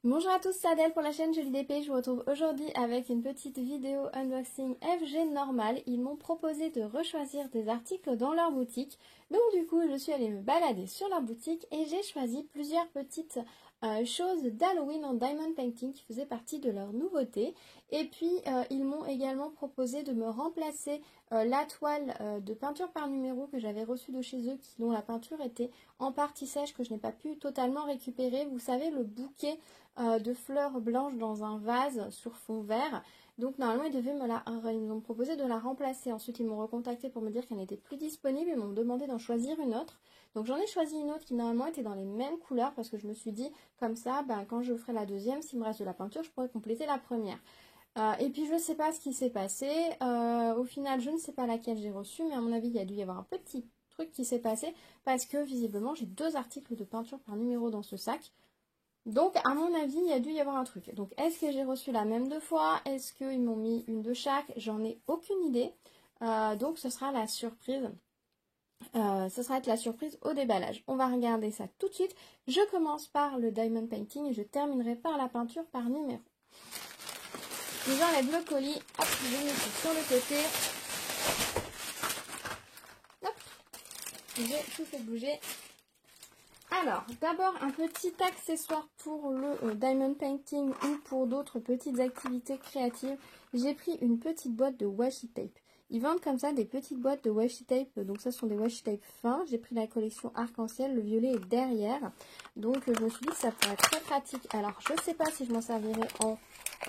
Bonjour à tous, c'est Adèle pour la chaîne Jolie DP. Je vous retrouve aujourd'hui avec une petite vidéo unboxing FG Normal. Ils m'ont proposé de rechoisir des articles dans leur boutique. Donc du coup, je suis allée me balader sur leur boutique et j'ai choisi plusieurs petites choses d'Halloween en diamond painting qui faisaient partie de leur nouveauté. Et puis, ils m'ont également proposé de me remplacer la toile de peinture par numéro que j'avais reçue de chez eux, dont la peinture était en partie sèche, que je n'ai pas pu totalement récupérer. Vous savez, le bouquet de fleurs blanches dans un vase sur fond vert. Donc normalement ils m'ont proposé de la remplacer. Ensuite ils m'ont recontacté pour me dire qu'elle n'était plus disponible. Ils m'ont demandé d'en choisir une autre. Donc j'en ai choisi une autre qui normalement était dans les mêmes couleurs parce que je me suis dit comme ça, quand je ferai la deuxième, s'il me reste de la peinture, je pourrais compléter la première. Et puis je ne sais pas ce qui s'est passé. Au final je ne sais pas laquelle j'ai reçue, mais à mon avis il y a dû y avoir un petit truc qui s'est passé parce que visiblement j'ai 2 articles de peinture par numéro dans ce sac. Donc, à mon avis, il y a dû y avoir un truc. Donc, est-ce que j'ai reçu la même 2 fois? Est-ce qu'ils m'ont mis une de chaque? J'en ai aucune idée. Donc, ce sera la surprise. Ce sera la surprise au déballage. On va regarder ça tout de suite. Je commence par le diamond painting et je terminerai par la peinture par numéro. Je j'enlève le colis. Hop, je mets tout sur le côté. Hop, j'ai tout fait bouger. Alors, d'abord un petit accessoire pour le diamond painting ou pour d'autres petites activités créatives. J'ai pris une petite boîte de washi tape. Ils vendent comme ça des petites boîtes de washi tape, donc ça sont des washi tape fins. J'ai pris la collection arc-en-ciel, le violet est derrière. Donc je me suis dit que ça pourrait être très pratique. Alors je ne sais pas si je m'en servirai en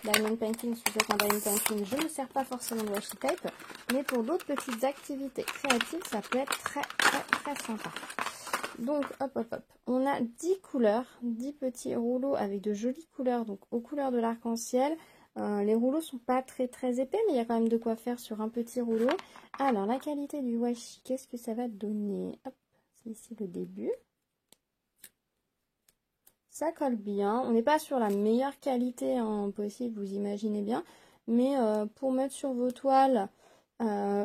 diamond painting, si je fais un diamond painting, je ne me sers pas forcément de washi tape. Mais pour d'autres petites activités créatives, ça peut être très sympa. Donc hop, on a 10 couleurs, 10 petits rouleaux avec de jolies couleurs, donc aux couleurs de l'arc-en-ciel. Les rouleaux sont pas très épais, mais il y a quand même de quoi faire sur un petit rouleau. Alors la qualité du washi, qu'est-ce que ça va donner? Hop, c'est ici le début. Ça colle bien, on n'est pas sur la meilleure qualité possible, vous imaginez bien, mais pour mettre sur vos toiles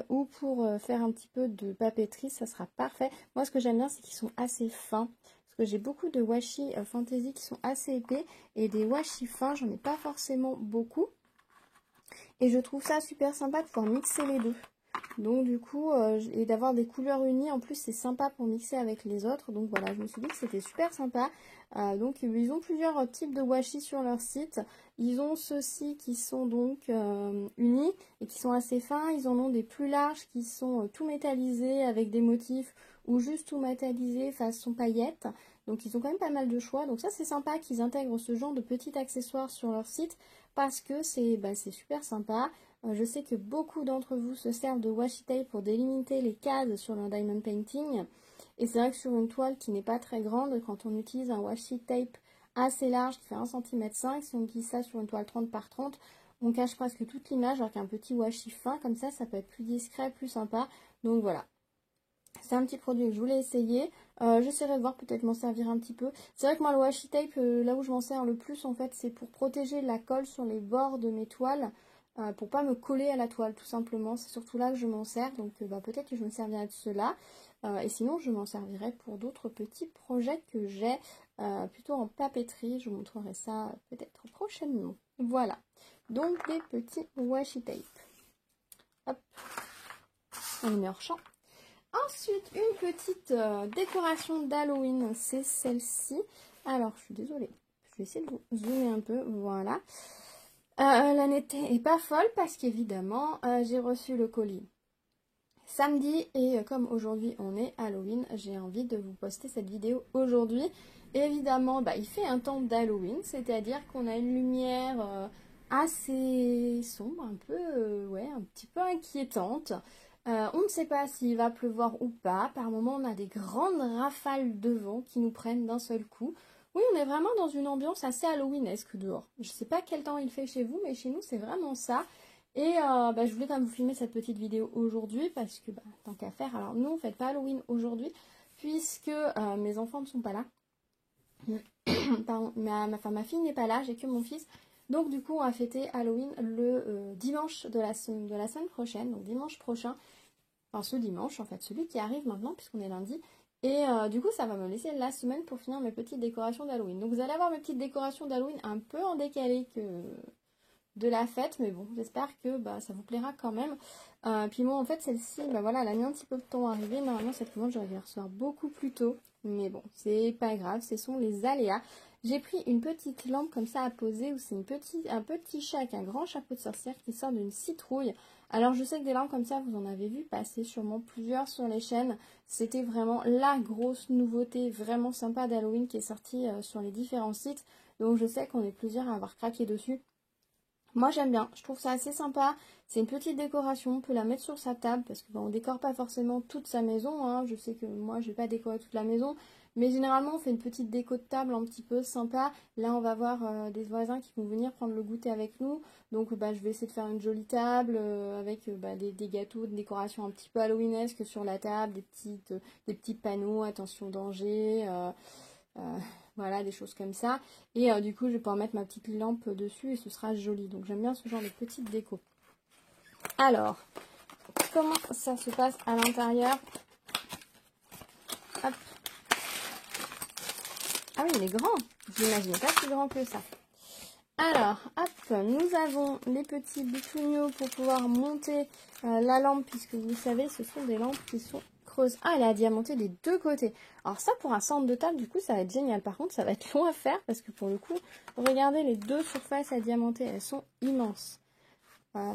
ou pour faire un petit peu de papeterie, ça sera parfait. Moi, ce que j'aime bien, c'est qu'ils sont assez fins. Parce que j'ai beaucoup de washi fantasy qui sont assez épais. Et des washi fins, j'en ai pas forcément beaucoup. Et je trouve ça super sympa de pouvoir mixer les deux. Donc du coup, et d'avoir des couleurs unies, en plus c'est sympa pour mixer avec les autres. Donc voilà, je me suis dit que c'était super sympa. Donc ils ont plusieurs types de washi sur leur site. Ils ont ceux-ci qui sont donc unis et qui sont assez fins. Ils en ont des plus larges qui sont tout métallisés avec des motifs ou juste tout métallisés façon paillettes. Donc ils ont quand même pas mal de choix. Donc ça c'est sympa qu'ils intègrent ce genre de petits accessoires sur leur site parce que c'est super sympa. Je sais que beaucoup d'entre vous se servent de washi tape pour délimiter les cases sur leur diamond painting. Et c'est vrai que sur une toile qui n'est pas très grande, quand on utilise un washi tape assez large qui fait 1,5 cm, si on utilise ça sur une toile 30 par 30, on cache presque toute l'image, alors qu'un petit washi fin comme ça peut être plus discret, plus sympa. Donc voilà. C'est un petit produit que je voulais essayer. J'essaierai de voir, peut-être m'en servir un petit peu. C'est vrai que moi, le washi tape, là où je m'en sers le plus, en fait, c'est pour protéger la colle sur les bords de mes toiles. Pour pas me coller à la toile, tout simplement. C'est surtout là que je m'en sers. Donc, peut-être que je me servirai de cela. Et sinon, je m'en servirai pour d'autres petits projets que j'ai, plutôt en papeterie. Je vous montrerai ça peut-être prochainement. Voilà. Donc, des petits washi tape. Hop. On les met hors champ. Ensuite, une petite décoration d'Halloween, c'est celle-ci. Alors, je suis désolée, je vais essayer de vous zoomer un peu, voilà. La netteté est pas folle parce qu'évidemment, j'ai reçu le colis samedi et comme aujourd'hui on est Halloween, j'ai envie de vous poster cette vidéo aujourd'hui. Évidemment, il fait un temps d'Halloween, c'est-à-dire qu'on a une lumière assez sombre, un peu, un petit peu inquiétante. On ne sait pas s'il va pleuvoir ou pas. Par moments, on a des grandes rafales de vent qui nous prennent d'un seul coup. Oui, on est vraiment dans une ambiance assez halloweenesque dehors. Je ne sais pas quel temps il fait chez vous, mais chez nous, c'est vraiment ça. Et je voulais quand même vous filmer cette petite vidéo aujourd'hui parce que, tant qu'à faire, alors nous, on ne fait pas Halloween aujourd'hui puisque mes enfants ne sont pas là. Pardon, ma fille n'est pas là, j'ai que mon fils. Donc du coup, on va fêter Halloween le dimanche de la semaine prochaine, donc dimanche prochain. Enfin, ce dimanche, en fait, celui qui arrive maintenant, puisqu'on est lundi. Et du coup, ça va me laisser la semaine pour finir mes petites décorations d'Halloween. Donc vous allez avoir mes petites décorations d'Halloween un peu en décalé que de la fête, mais bon, j'espère que bah, ça vous plaira quand même. Puis moi, en fait, celle-ci, bah voilà, elle a mis un petit peu de temps à arriver. Normalement, cette commande, j'aurais dû la recevoir beaucoup plus tôt. Mais bon, c'est pas grave, ce sont les aléas. J'ai pris une petite lampe comme ça à poser, où c'est un petit chat avec un grand chapeau de sorcière qui sort d'une citrouille. Alors, je sais que des lampes comme ça, vous en avez vu passer sûrement plusieurs sur les chaînes. C'était vraiment la grosse nouveauté, vraiment sympa d'Halloween qui est sortie sur les différents sites. Donc, je sais qu'on est plusieurs à avoir craqué dessus. Moi j'aime bien, je trouve ça assez sympa, c'est une petite décoration, on peut la mettre sur sa table parce que on décore pas forcément toute sa maison, hein. Je sais que moi je vais pas décorer toute la maison, mais généralement on fait une petite déco de table un petit peu sympa. Là on va avoir des voisins qui vont venir prendre le goûter avec nous, donc bah, je vais essayer de faire une jolie table avec bah, des gâteaux, de décoration un petit peu halloweenesque sur la table, des petits panneaux, attention danger, euh, voilà, des choses comme ça. Et du coup, je vais pouvoir mettre ma petite lampe dessus et ce sera joli. Donc j'aime bien ce genre de petite déco. Alors, comment ça se passe à l'intérieur? Hop. Ah oui, il est grand. Je n'imaginais pas plus grand que ça. Alors, hop, nous avons les petits boutoniaux pour pouvoir monter la lampe, puisque vous savez, ce sont des lampes qui sont creuses. Ah, elle est diamantée des deux côtés. Alors ça, pour un centre de table, du coup, ça va être génial. Par contre, ça va être long à faire, parce que pour le coup, regardez, les deux surfaces à diamanter, elles sont immenses.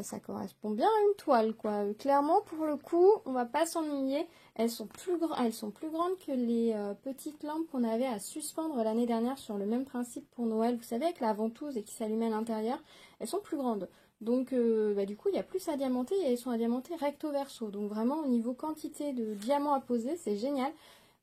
Ça correspond bien à une toile, quoi. Clairement, pour le coup, on va pas s'ennuyer. Elles sont plus grandes que les petites lampes qu'on avait à suspendre l'année dernière sur le même principe pour Noël. Vous savez, avec la ventouse et qui s'allumait à l'intérieur, elles sont plus grandes. Donc, bah, du coup, il y a plus à diamanter et elles sont à diamanter recto verso. Donc, vraiment, au niveau quantité de diamants à poser, c'est génial.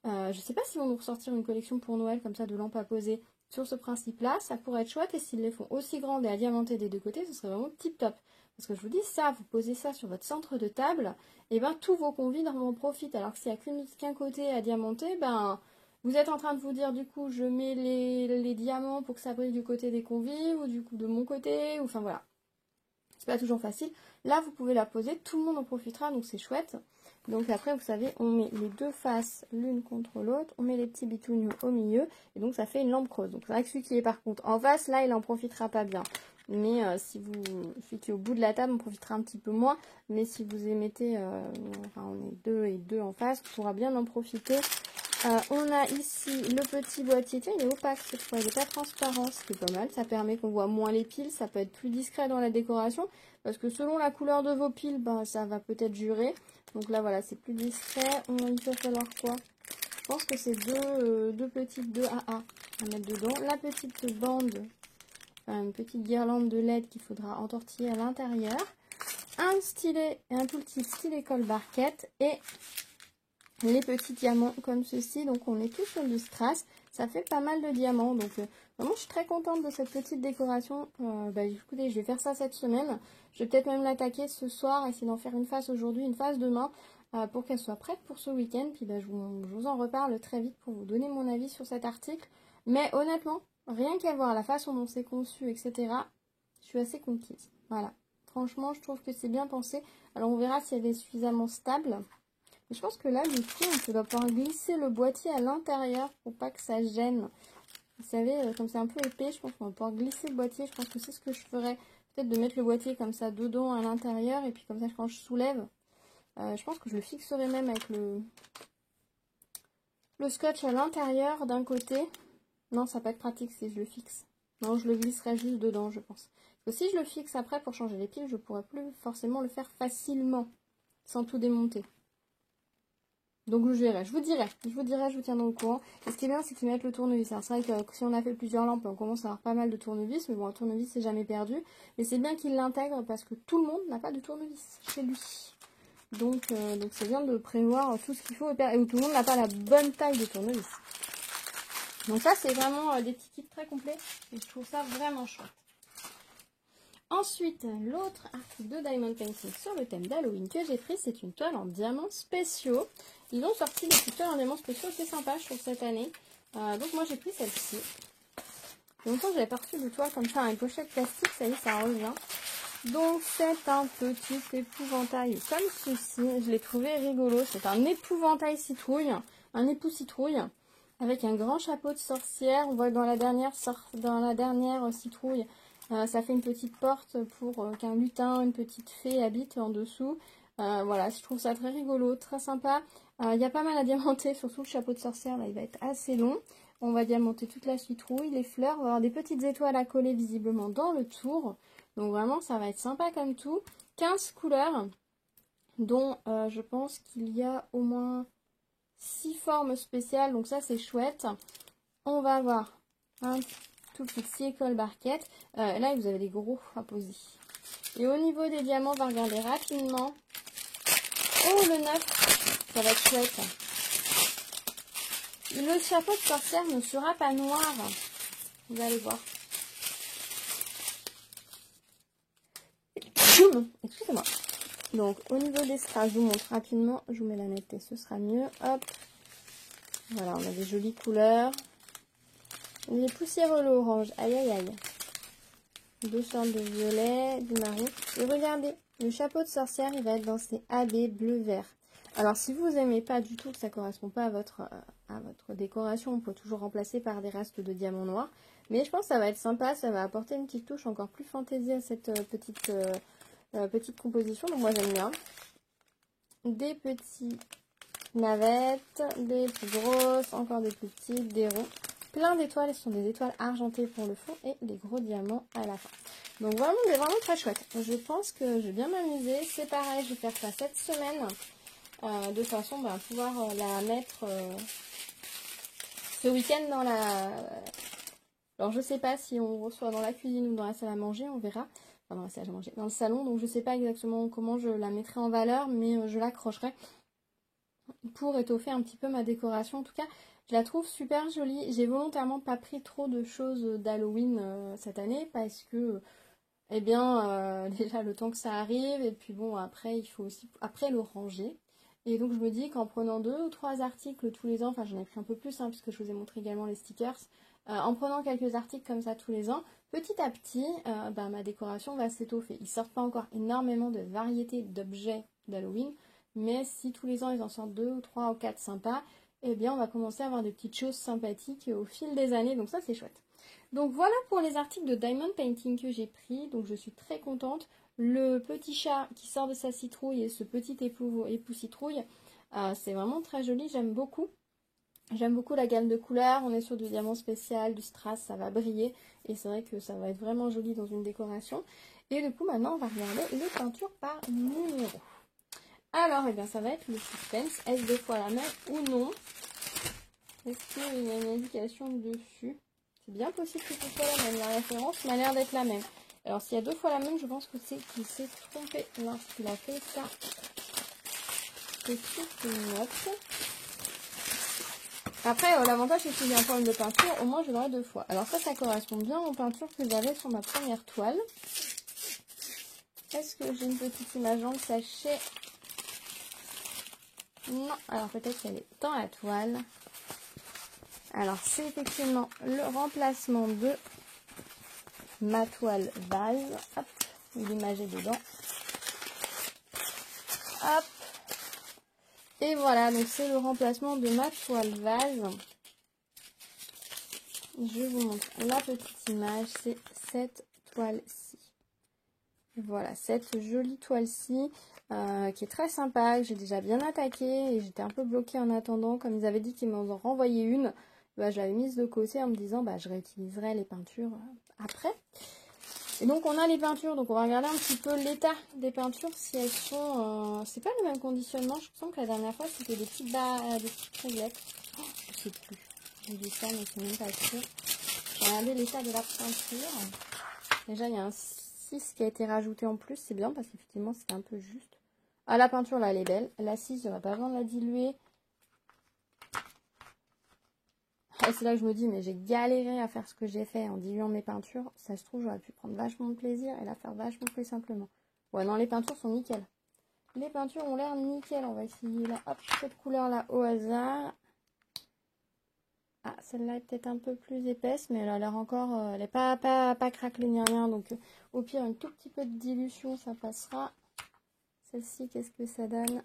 Je sais pas s'ils vont nous ressortir une collection pour Noël comme ça de lampes à poser sur ce principe-là. Ça pourrait être chouette et s'ils les font aussi grandes et à diamanter des deux côtés, ce serait vraiment tip top. Parce que je vous dis, ça, vous posez ça sur votre centre de table, et ben tous vos convives en profitent. Alors que s'il n'y a qu'un côté à diamanter, ben vous êtes en train de vous dire du coup je mets les diamants pour que ça brille du côté des convives ou du coup de mon côté, ou enfin voilà. C'est pas toujours facile. Là vous pouvez la poser, tout le monde en profitera, donc c'est chouette. Donc après vous savez, on met les deux faces l'une contre l'autre, on met les petits bitounions au milieu, et donc ça fait une lampe creuse. Donc c'est vrai que celui qui est par contre en face, là il en profitera pas bien. Mais celui qui est au bout de la table, on profitera un petit peu moins. Mais si vous émettez, enfin on est deux et deux en face, on pourra bien en profiter. On a ici le petit boîtier. Tiens, il est opaque cette fois, il n'est pas transparent, ce qui est pas mal. Ça permet qu'on voit moins les piles, ça peut être plus discret dans la décoration. Parce que selon la couleur de vos piles, ben, ça va peut-être jurer. Donc là, voilà, c'est plus discret. Il va falloir quoi? Je pense que c'est deux petites 2 AA à mettre dedans. La petite bande. Une petite guirlande de LED qu'il faudra entortiller à l'intérieur, un stylet, un tout petit stylet colle barquette et les petits diamants comme ceci. Donc on est tous sur du strass, ça fait pas mal de diamants. Donc vraiment je suis très contente de cette petite décoration. Écoutez, je vais faire ça cette semaine. Je vais peut-être même l'attaquer ce soir, essayer d'en faire une face aujourd'hui, une face demain. Pour qu'elle soit prête pour ce week-end. Puis je vous en reparle très vite pour vous donner mon avis sur cet article. Mais honnêtement, rien qu'à voir la façon dont c'est conçu, etc., je suis assez conquise. Voilà. Franchement, je trouve que c'est bien pensé. Alors, on verra si elle est suffisamment stable. Mais je pense que là, du coup, on va pouvoir glisser le boîtier à l'intérieur pour pas que ça gêne. Vous savez, comme c'est un peu épais, je pense qu'on va pouvoir glisser le boîtier. Je pense que c'est ce que je ferais. Peut-être de mettre le boîtier comme ça dedans à l'intérieur. Et puis comme ça, quand je soulève, je pense que je le fixerai même avec le scotch à l'intérieur d'un côté. Non, ça peut être pratique si je le fixe. Non, je le glisserai juste dedans, je pense. Parce que si je le fixe après pour changer les piles, je pourrais plus forcément le faire facilement, sans tout démonter. Donc je verrai, je vous dirai, je vous tiendrai au courant. Et ce qui est bien, c'est qu'ils mettent le tournevis. C'est vrai que si on a fait plusieurs lampes, on commence à avoir pas mal de tournevis. Mais bon, un tournevis, c'est jamais perdu. Mais c'est bien qu'ils l'intègrent parce que tout le monde n'a pas de tournevis chez lui. Donc c'est bien de prévoir tout ce qu'il faut et où tout le monde n'a pas la bonne taille de tournevis. Donc ça, c'est vraiment des petits kits très complets. Et je trouve ça vraiment chouette. Ensuite, l'autre article de Diamond Painting sur le thème d'Halloween que j'ai pris, c'est une toile en diamants spéciaux. Ils ont sorti des petites toiles en diamants spéciaux assez sympas, je trouve, cette année. Donc moi, j'ai pris celle-ci. Longtemps, j'avais pas reçu de toile comme ça, une pochette plastique, ça y est, ça revient. Donc c'est un petit épouvantail comme ceci. Je l'ai trouvé rigolo. C'est un épouvantail citrouille. un époux citrouille avec un grand chapeau de sorcière. On voit que dans la dernière citrouille, ça fait une petite porte pour qu'un lutin, une petite fée habite en dessous. Voilà, je trouve ça très rigolo, très sympa. Il y a pas mal à diamanter, surtout le chapeau de sorcière, là, il va être assez long. On va diamanter toute la citrouille, les fleurs. On va avoir des petites étoiles à coller visiblement dans le tour. Donc vraiment, ça va être sympa comme tout. 15 couleurs, dont je pense qu'il y a au moins 6 formes spéciales. Donc ça, c'est chouette. On va avoir un tout petit école barquette. Là, vous avez des gros à poser. Et au niveau des diamants, on va regarder rapidement. Oh, le 9, ça va être chouette. Le chapeau de sorcière ne sera pas noir. Vous allez voir. Excusez-moi. Donc, au niveau des strass, je vous montre rapidement. Je vous mets la netteté, ce sera mieux. Hop. Voilà, on a des jolies couleurs. Les poussiéreux orange. Aïe, aïe, aïe. Deux sortes de violet, du marron. Et regardez, le chapeau de sorcière, il va être dans ces AB bleu-vert. Alors, si vous n'aimez pas du tout, que ça ne correspond pas à votre décoration, on peut toujours remplacer par des restes de diamants noirs. Mais je pense que ça va être sympa, ça va apporter une petite touche encore plus fantaisie à cette petite composition. Donc moi, j'aime bien. Des petits navettes, des plus grosses, encore des plus petites, des ronds. Plein d'étoiles, ce sont des étoiles argentées pour le fond et les gros diamants à la fin. Donc vraiment très chouette. Je pense que je vais bien m'amuser. C'est pareil, je vais faire ça cette semaine. De façon à pouvoir la mettre ce week-end dans la... Alors je sais pas si on reçoit dans la cuisine ou dans la salle à manger, on verra. Enfin dans la salle à manger, dans le salon. Donc je sais pas exactement comment je la mettrai en valeur, mais je l'accrocherai pour étoffer un petit peu ma décoration. En tout cas, je la trouve super jolie. J'ai volontairement pas pris trop de choses d'Halloween cette année parce que, eh bien, déjà le temps que ça arrive et puis bon, après, il faut aussi après le ranger. Et donc, je me dis qu'en prenant 2 ou 3 articles tous les ans, enfin, j'en ai pris un peu plus, hein, puisque je vous ai montré également les stickers, en prenant quelques articles comme ça tous les ans, petit à petit, ma décoration va s'étoffer. Ils sortent pas encore énormément de variétés d'objets d'Halloween, mais si tous les ans ils en sortent 2 ou 3 ou 4 sympas, eh bien on va commencer à avoir des petites choses sympathiques au fil des années, donc ça c'est chouette. Donc voilà pour les articles de Diamond Painting que j'ai pris, donc je suis très contente. Le petit chat qui sort de sa citrouille et ce petit époux citrouille, c'est vraiment très joli, j'aime beaucoup. J'aime beaucoup la gamme de couleurs, on est sur du diamant spécial, du strass, ça va briller et c'est vrai que ça va être vraiment joli dans une décoration. Et du coup maintenant on va regarder les peintures par numéro. Alors, eh bien, ça va être le suspense. Est-ce 2 fois la même ou non? Est-ce qu'il y a une indication dessus? C'est bien possible que ce soit la même. La référence m'a l'air d'être la même. Alors, s'il y a 2 fois la même, je pense que c'est qu'il s'est trompé lorsqu'il a fait ça. Petite note. Après, l'avantage, c'est qu'il y a un problème de peinture. Au moins, je l'aurai 2 fois. Alors ça correspond bien aux peintures que j'avais sur ma première toile. Est-ce que j'ai une petite image dans le sachet? Non, alors peut-être qu'elle est dans la toile. Alors c'est effectivement le remplacement de ma toile vase. Hop, l'image est dedans. Hop. Et voilà, donc c'est le remplacement de ma toile vase. Je vous montre la petite image, c'est cette toile-ci. Voilà, cette jolie toile-ci. Qui est très sympa, que j'ai déjà bien attaqué et j'étais un peu bloquée en attendant. Comme ils avaient dit qu'ils m'en ont renvoyé une, je l'avais mise de côté en me disant je réutiliserai les peintures après. Et donc on a les peintures, donc on va regarder un petit peu l'état des peintures, si elles sont... c'est pas le même conditionnement, je sens que la dernière fois c'était des petites réglettes. Oh, je sais plus, j'ai dit ça mais c'est même pas sûr. Je vais regarder l'état de la peinture. Déjà il y a un 6 qui a été rajouté en plus, c'est bien parce qu'effectivement c'était un peu juste. Ah, la peinture là elle est belle. La 6, j'aurais pas besoin de la diluer. Et c'est là que je me dis, mais j'ai galéré à faire ce que j'ai fait en diluant mes peintures. Ça se trouve, j'aurais pu prendre vachement de plaisir et la faire vachement plus simplement. Ouais, non, les peintures sont nickel. Les peintures ont l'air nickel. On va essayer là, hop, cette couleur là au hasard. Ah, celle-là est peut-être un peu plus épaisse, mais elle a l'air encore... elle n'est pas craquelée ni rien. Donc, au pire, un tout petit peu de dilution, ça passera. Celle-ci, qu'est-ce que ça donne?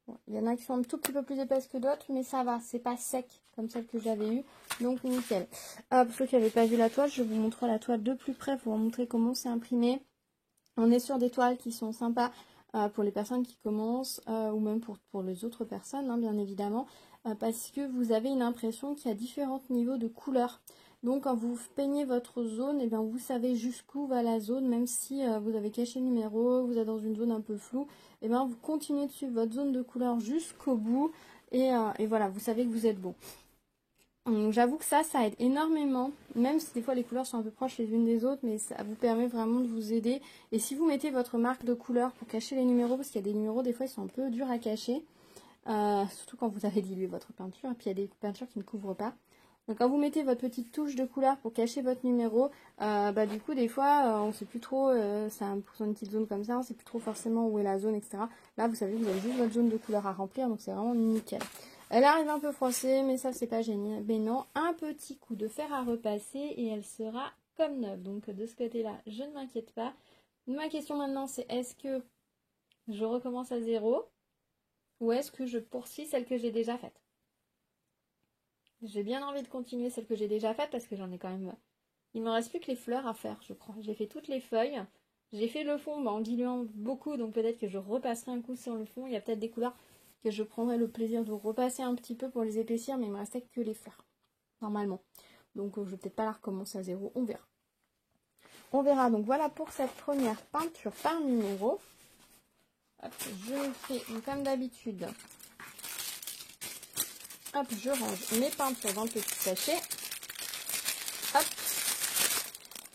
Bon, il y en a qui sont un tout petit peu plus épaisses que d'autres, mais ça va, c'est pas sec comme celle que j'avais eue, donc nickel. Pour ceux qui n'avaient pas vu la toile, je vous montre la toile de plus près pour vous montrer comment c'est imprimé. On est sur des toiles qui sont sympas pour les personnes qui commencent, ou même pour les autres personnes, hein, bien évidemment, parce que vous avez une impression qui a différents niveaux de couleurs. Donc quand vous peignez votre zone, et bien, vous savez jusqu'où va la zone, même si vous avez caché le numéro, vous êtes dans une zone un peu floue, et bien vous continuez de suivre votre zone de couleur jusqu'au bout, et voilà, vous savez que vous êtes bon. Donc j'avoue que ça aide énormément, même si des fois les couleurs sont un peu proches les unes des autres, mais ça vous permet vraiment de vous aider. Et si vous mettez votre marque de couleur pour cacher les numéros, parce qu'il y a des numéros, des fois ils sont un peu durs à cacher, surtout quand vous avez dilué votre peinture, et puis il y a des peintures qui ne couvrent pas. Donc quand vous mettez votre petite touche de couleur pour cacher votre numéro, du coup des fois on ne sait plus trop, c'est pour une petite zone comme ça, on ne sait plus trop forcément où est la zone, etc. Là vous savez que vous avez juste votre zone de couleur à remplir, donc c'est vraiment nickel. Elle arrive un peu froissée, mais ça c'est pas génial. Mais non, un petit coup de fer à repasser et elle sera comme neuve. Donc de ce côté-là, je ne m'inquiète pas. Ma question maintenant c'est est-ce que je recommence à zéro ou est-ce que je poursuis celle que j'ai déjà faite? J'ai bien envie de continuer celle que j'ai déjà faite parce que j'en ai quand même... Il me reste plus que les fleurs à faire, je crois. J'ai fait toutes les feuilles. J'ai fait le fond en diluant beaucoup, donc peut-être que je repasserai un coup sur le fond. Il y a peut-être des couleurs que je prendrai le plaisir de repasser un petit peu pour les épaissir, mais il me restait que les fleurs, normalement. Donc je vais peut-être pas la recommencer à zéro, on verra. On verra, donc voilà pour cette première peinture par numéro. Hop, je fais comme d'habitude. Hop, je range mes peintures dans le petit sachet. Hop.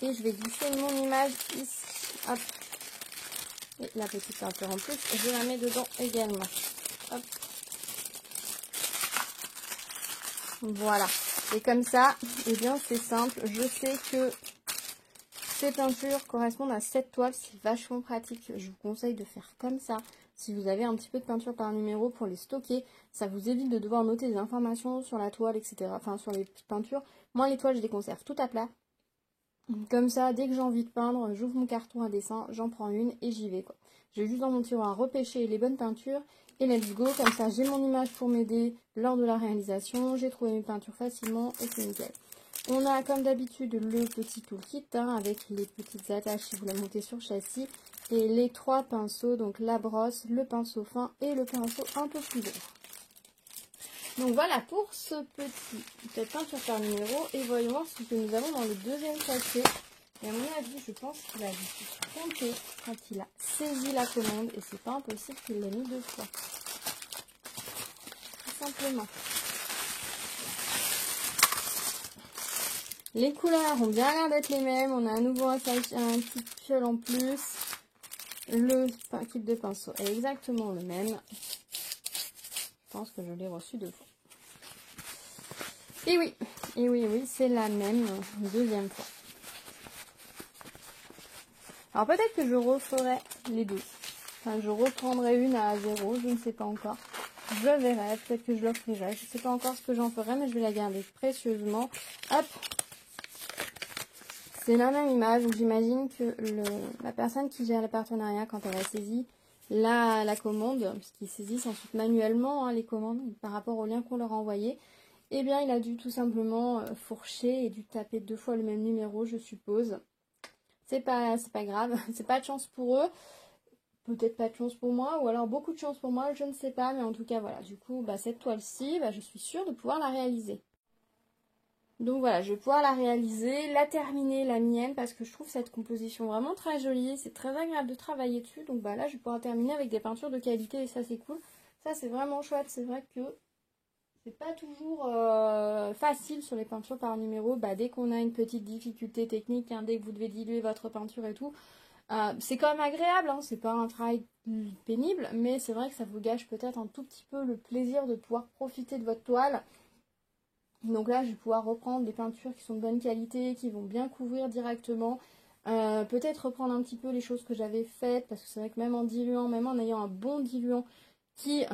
Et je vais glisser mon image ici. Hop. Et la petite peinture en plus, je la mets dedans également. Hop. Voilà. Et comme ça, eh bien c'est simple. Je sais que ces peintures correspondent à cette toile. C'est vachement pratique. Je vous conseille de faire comme ça. Si vous avez un petit peu de peinture par numéro pour les stocker, ça vous évite de devoir noter des informations sur la toile, etc. Enfin, sur les petites peintures. Moi, les toiles, je les conserve tout à plat. Comme ça, dès que j'ai envie de peindre, j'ouvre mon carton à dessin, j'en prends une et j'y vais, quoi. J'ai juste dans mon tiroir repêcher les bonnes peintures et let's go. Comme ça, j'ai mon image pour m'aider lors de la réalisation. J'ai trouvé mes peintures facilement et c'est nickel. On a comme d'habitude le petit toolkit avec les petites attaches si vous la montez sur châssis et les trois pinceaux, donc la brosse, le pinceau fin et le pinceau un peu plus gros. Donc voilà pour cette peinture par numéro et voyons voir ce que nous avons dans le deuxième sachet. Et à mon avis, je pense qu'il a dû se tromper quand il a saisi la commande et c'est pas impossible qu'il l'ait mis deux fois. Tout simplement. Les couleurs ont bien l'air d'être les mêmes. On a à nouveau un petit fiole en plus. Le kit de pinceau est exactement le même. Je pense que je l'ai reçu deux fois. Et oui, c'est la même deuxième fois. Alors peut-être que je referai les deux. Enfin, je reprendrai une à zéro, je ne sais pas encore. Je verrai, peut-être que je l'offrirai. Je ne sais pas encore ce que j'en ferai, mais je vais la garder précieusement. Hop. C'est la même image, donc j'imagine que la personne qui gère le partenariat, quand elle a saisi la commande, puisqu'ils saisissent ensuite manuellement les commandes par rapport au lien qu'on leur a envoyé, eh bien il a dû tout simplement fourcher et dû taper deux fois le même numéro, je suppose. C'est pas grave, c'est pas de chance pour eux, peut-être pas de chance pour moi, ou alors beaucoup de chance pour moi, je ne sais pas, mais en tout cas voilà, du coup cette toile-ci, je suis sûre de pouvoir la réaliser. Donc voilà, je vais pouvoir la réaliser, la terminer, la mienne, parce que je trouve cette composition vraiment très jolie, c'est très agréable de travailler dessus, donc là je vais pouvoir terminer avec des peintures de qualité et ça c'est cool. Ça c'est vraiment chouette, c'est vrai que c'est pas toujours facile sur les peintures par numéro, dès qu'on a une petite difficulté technique, dès que vous devez diluer votre peinture et tout, c'est quand même agréable, c'est pas un travail pénible, mais c'est vrai que ça vous gâche peut-être un tout petit peu le plaisir de pouvoir profiter de votre toile. Donc là, je vais pouvoir reprendre des peintures qui sont de bonne qualité, qui vont bien couvrir directement. Peut-être reprendre un petit peu les choses que j'avais faites, parce que c'est vrai que même en diluant, même en ayant un bon diluant qui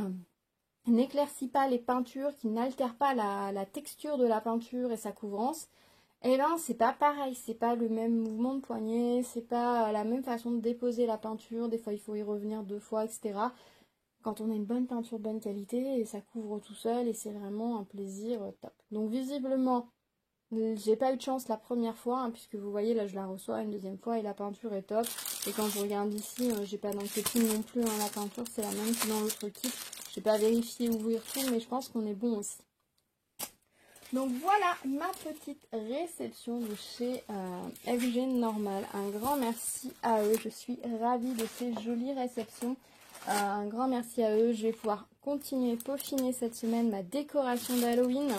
n'éclaircit pas les peintures, qui n'altère pas la texture de la peinture et sa couvrance, eh ben c'est pas pareil, c'est pas le même mouvement de poignet, c'est pas la même façon de déposer la peinture, des fois il faut y revenir deux fois, etc. quand on a une bonne peinture de bonne qualité et ça couvre tout seul et c'est vraiment un plaisir top. Donc visiblement, j'ai pas eu de chance la première fois, hein, puisque vous voyez là je la reçois une deuxième fois et la peinture est top. Et quand je regarde ici, j'ai pas d'inquiétude non plus, hein, la peinture c'est la même que dans l'autre kit. J'ai pas vérifié ouvrir tout, mais je pense qu'on est bon aussi. Donc voilà ma petite réception de chez FG Normal. Un grand merci à eux, je suis ravie de ces jolies réceptions. Un grand merci à eux, je vais pouvoir continuer peaufiner cette semaine ma décoration d'Halloween.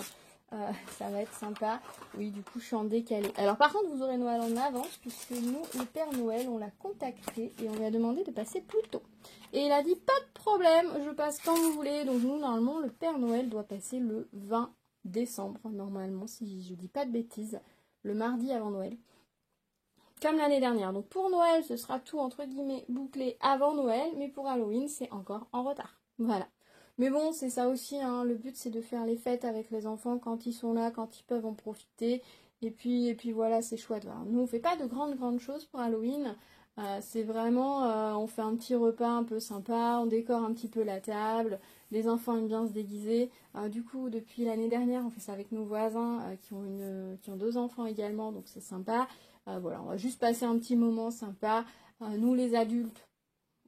Ça va être sympa. Oui, du coup, je suis en décalé. Alors, par contre, vous aurez Noël en avance, puisque nous, le Père Noël, on l'a contacté et on lui a demandé de passer plus tôt. Et il a dit, pas de problème, je passe quand vous voulez. Donc, nous, normalement, le Père Noël doit passer le 20 décembre, normalement, si je dis pas de bêtises, le mardi avant Noël. Comme l'année dernière. Donc, pour Noël, ce sera tout, entre guillemets, bouclé avant Noël, mais pour Halloween, c'est encore en retard. Voilà. Mais bon, c'est ça aussi, hein. Le but c'est de faire les fêtes avec les enfants quand ils sont là, quand ils peuvent en profiter. Et puis voilà, c'est chouette. Alors, nous, on fait pas de grandes choses pour Halloween. C'est vraiment, on fait un petit repas un peu sympa, on décore un petit peu la table. Les enfants aiment bien se déguiser. Du coup, depuis l'année dernière, on fait ça avec nos voisins qui ont 2 enfants également, donc c'est sympa. Voilà, on va juste passer un petit moment sympa. Nous, les adultes,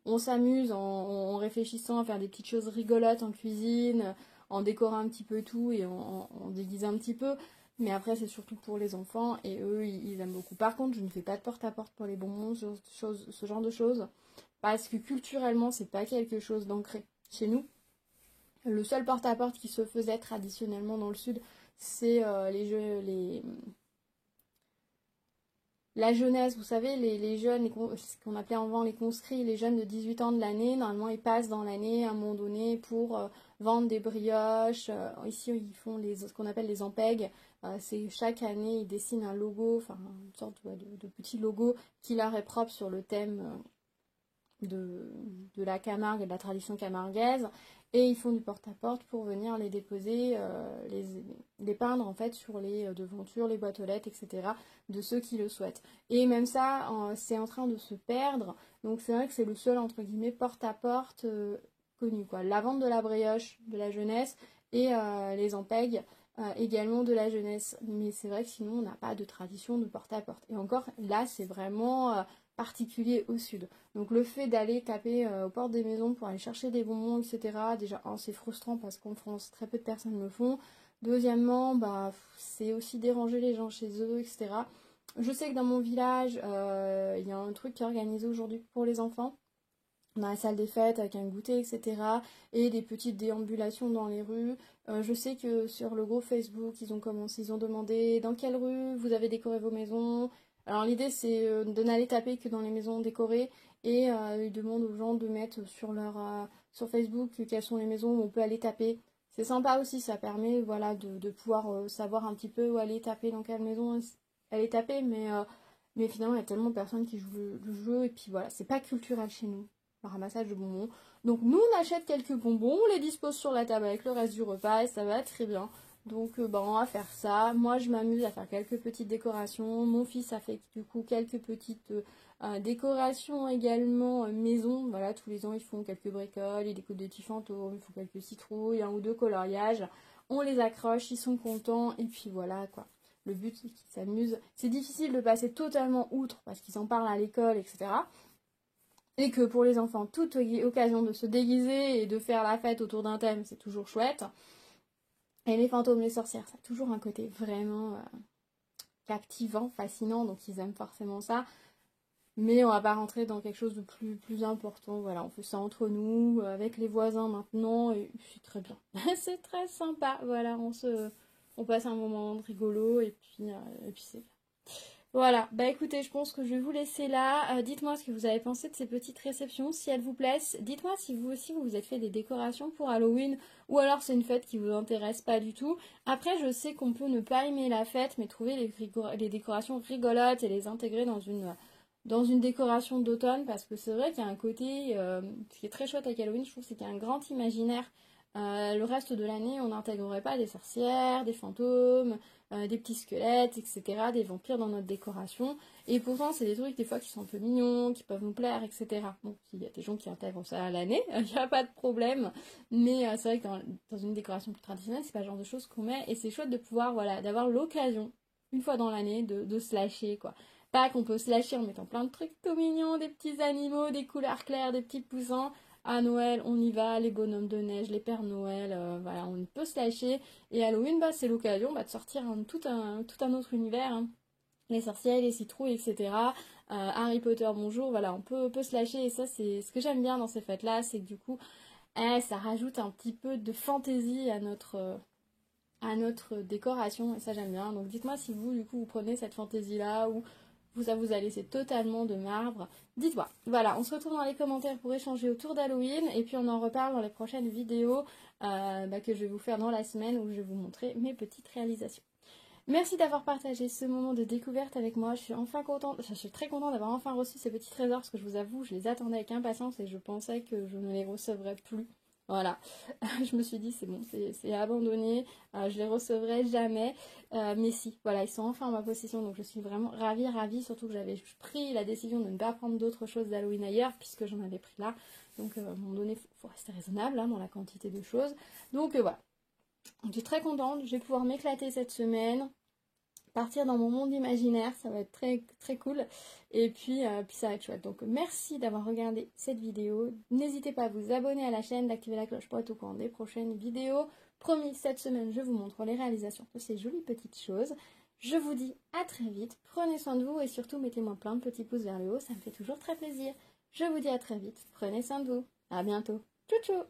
on s'amuse en réfléchissant à faire des petites choses rigolotes en cuisine, en décorant un petit peu tout et en déguisant un petit peu. Mais après, c'est surtout pour les enfants et eux, ils aiment beaucoup. Par contre, je ne fais pas de porte-à-porte pour les bonbons, ce genre de choses. Parce que culturellement, c'est pas quelque chose d'ancré chez nous. Le seul porte-à-porte qui se faisait traditionnellement dans le sud, c'est la jeunesse, vous savez, les jeunes, ce qu'on appelait avant les conscrits, les jeunes de 18 ans de l'année, normalement ils passent dans l'année à un moment donné pour vendre des brioches. Ici ils font ce qu'on appelle les ampègues. C'est chaque année ils dessinent un logo, enfin une sorte de petit logo qui leur est propre sur le thème de la Camargue et de la tradition camarguaise. Et ils font du porte-à-porte pour venir les déposer, les peindre en fait sur les devantures, les boîtes aux lettres, etc. de ceux qui le souhaitent. Et même ça, c'est en train de se perdre. Donc c'est vrai que c'est le seul entre guillemets porte-à-porte connu, quoi. La vente de la brioche de la jeunesse et les ampègues également de la jeunesse. Mais c'est vrai que sinon on n'a pas de tradition de porte-à-porte. Et encore là, c'est vraiment particulier au sud. Donc le fait d'aller taper aux portes des maisons pour aller chercher des bonbons, etc. Déjà, c'est frustrant parce qu'en France, très peu de personnes le font. Deuxièmement, c'est aussi déranger les gens chez eux, etc. Je sais que dans mon village, il y a un truc qui est organisé aujourd'hui pour les enfants. On a la salle des fêtes avec un goûter, etc. Et des petites déambulations dans les rues. Je sais que sur le groupe Facebook, ils ont demandé dans quelle rue vous avez décoré vos maisons. Alors l'idée c'est de n'aller taper que dans les maisons décorées et ils demandent aux gens de mettre sur Facebook quelles sont les maisons où on peut aller taper. C'est sympa aussi, ça permet voilà, de pouvoir savoir un petit peu où aller taper, dans quelle maison aller taper, mais finalement il y a tellement de personnes qui jouent le jeu et puis voilà, c'est pas culturel chez nous, le ramassage de bonbons. Donc nous on achète quelques bonbons, on les dispose sur la table avec le reste du repas et ça va très bien. Donc on va faire ça. Moi je m'amuse à faire quelques petites décorations. Mon fils a fait du coup quelques petites décorations également maison. Voilà, tous les ans ils font quelques bricoles, ils découpent des petits fantômes, ils font quelques citrouilles, 1 ou 2 coloriages. On les accroche, ils sont contents et puis voilà quoi. Le but c'est qu'ils s'amusent. C'est difficile de passer totalement outre parce qu'ils en parlent à l'école, etc. Et que pour les enfants, toute occasion de se déguiser et de faire la fête autour d'un thème, c'est toujours chouette. Et les fantômes, les sorcières, ça a toujours un côté vraiment captivant, fascinant, donc ils aiment forcément ça. Mais on va pas rentrer dans quelque chose de plus important. Voilà, on fait ça entre nous, avec les voisins maintenant, et c'est très bien. C'est très sympa. Voilà, on passe un moment rigolo, et puis c'est bien. Voilà, bah écoutez, je pense que je vais vous laisser là. Dites-moi ce que vous avez pensé de ces petites réceptions, si elles vous plaisent. Dites-moi si vous aussi vous êtes fait des décorations pour Halloween ou alors c'est une fête qui vous intéresse pas du tout. Après, je sais qu'on peut ne pas aimer la fête, mais trouver les décorations rigolotes et les intégrer dans une décoration d'automne parce que c'est vrai qu'il y a un côté qui est très chouette avec Halloween, je trouve, c'est qu'il y a un grand imaginaire. Le reste de l'année, on n'intégrerait pas des sorcières, des fantômes, des petits squelettes, etc., des vampires dans notre décoration. Et pourtant, c'est des trucs des fois qui sont un peu mignons, qui peuvent nous plaire, etc. Bon, s'il y a des gens qui intègrent ça à l'année, il n'y a pas de problème. Mais c'est vrai que dans une décoration plus traditionnelle, c'est pas le genre de choses qu'on met. Et c'est chouette de pouvoir, voilà, d'avoir l'occasion, une fois dans l'année, de se lâcher, quoi. Pas qu'on peut se lâcher en mettant plein de trucs tout mignons, des petits animaux, des couleurs claires, des petits poussins. À Noël, on y va, les bonhommes de neige, les pères Noël, voilà, on peut se lâcher. Et Halloween, bah, c'est l'occasion de sortir tout un autre univers, hein. Les sorcières, les citrouilles, etc. Harry Potter, bonjour, voilà, on peut se lâcher. Et ça, c'est ce que j'aime bien dans ces fêtes-là, c'est que du coup, ça rajoute un petit peu de fantaisie à notre décoration. Et ça, j'aime bien. Donc dites-moi si vous, du coup, vous prenez cette fantaisie-là ou ça vous a laissé totalement de marbre. Dites-moi. Voilà, on se retrouve dans les commentaires pour échanger autour d'Halloween. Et puis on en reparle dans les prochaines vidéos que je vais vous faire dans la semaine où je vais vous montrer mes petites réalisations. Merci d'avoir partagé ce moment de découverte avec moi. Je suis enfin contente, je suis très contente d'avoir enfin reçu ces petits trésors parce que je vous avoue, je les attendais avec impatience et je pensais que je ne les recevrais plus. Voilà, je me suis dit c'est bon, c'est abandonné, je les recevrai jamais. Mais si, voilà, ils sont enfin en ma possession, donc je suis vraiment ravie, surtout que j'avais pris la décision de ne pas prendre d'autres choses d'Halloween ailleurs puisque j'en avais pris là. Donc à un moment donné, faut rester raisonnable hein, dans la quantité de choses. Donc voilà, je suis très contente, je vais pouvoir m'éclater cette semaine, partir dans mon monde imaginaire, ça va être très très cool et puis ça va être chouette. Donc merci d'avoir regardé cette vidéo, n'hésitez pas à vous abonner à la chaîne, d'activer la cloche pour être au courant des prochaines vidéos. Promis, cette semaine je vous montre les réalisations de ces jolies petites choses. Je vous dis à très vite, prenez soin de vous et surtout mettez-moi plein de petits pouces vers le haut, ça me fait toujours très plaisir. Je vous dis à très vite, prenez soin de vous, à bientôt, tchou tchou.